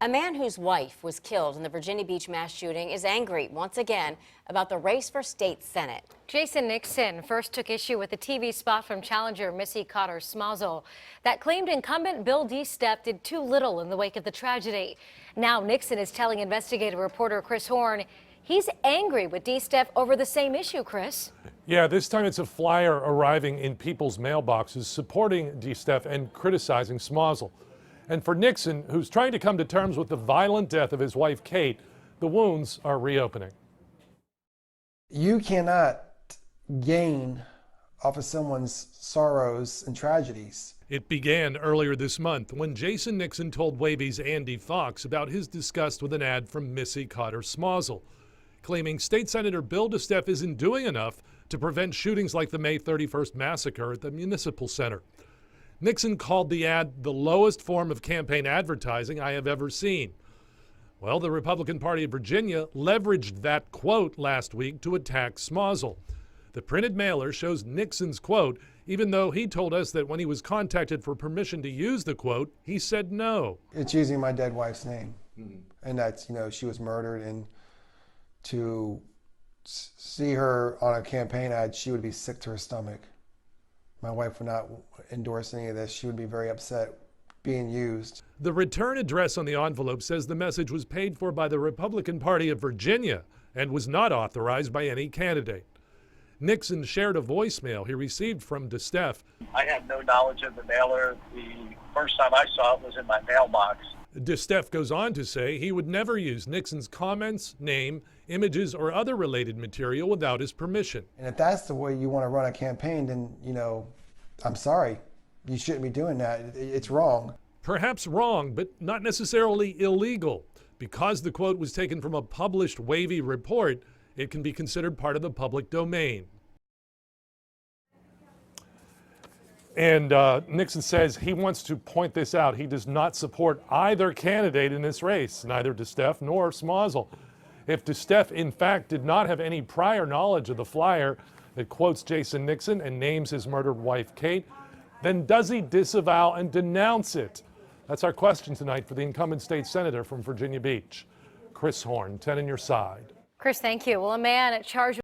A man whose wife was killed in the Virginia Beach mass shooting is angry once again about the race for state senate. Jason Nixon first took issue with the TV spot from challenger Missy Cotter Smazel that claimed incumbent Bill DeSteffe did too little in the wake of the tragedy. Now Nixon is telling investigative reporter Chris Horn he's angry with DeSteffe over the same issue, Chris. Yeah, this time it's a flyer arriving in people's mailboxes supporting DeSteffe and criticizing Smazel. And for Nixon, who's trying to come to terms with the violent death of his wife, Kate, the wounds are reopening. You cannot gain off of someone's sorrows and tragedies. It began earlier this month when Jason Nixon told Wavy's Andy Fox about his disgust with an ad from Missy Cotter Smazel, claiming State Senator Bill DeSteffe isn't doing enough to prevent shootings like the May 31st massacre at the Municipal Center. Nixon called the ad the lowest form of campaign advertising I have ever seen. Well, the Republican Party of Virginia leveraged that quote last week to attack Smazel. The printed mailer shows Nixon's quote, even though he told us that when he was contacted for permission to use the quote, he said no. It's using my dead wife's name. And that's, she was murdered, and to see her on a campaign ad, she would be sick to her stomach. My wife would not endorse any of this. She would be very upset being used. The return address on the envelope says the message was paid for by the Republican Party of Virginia and was not authorized by any candidate. Nixon shared a voicemail he received from DeSteffe. I had no knowledge of the mailer. The first time I saw it was in my mailbox. DeSteffe goes on to say he would never use Nixon's comments, name, images, or other related material without his permission. And if that's the way you want to run a campaign, then, I'm sorry. You shouldn't be doing that. It's wrong. Perhaps wrong, but not necessarily illegal. Because the quote was taken from a published Wavy report, it can be considered part of the public domain. And Nixon says he wants to point this out. He does not support either candidate in this race, neither DeSteffe nor Smazel. If DeSteffe, in fact, did not have any prior knowledge of the flyer that quotes Jason Nixon and names his murdered wife, Kate, then does he disavow and denounce it? That's our question tonight for the incumbent state senator from Virginia Beach. Chris Horn, 10 on your side. Chris, thank you. Well, a man charged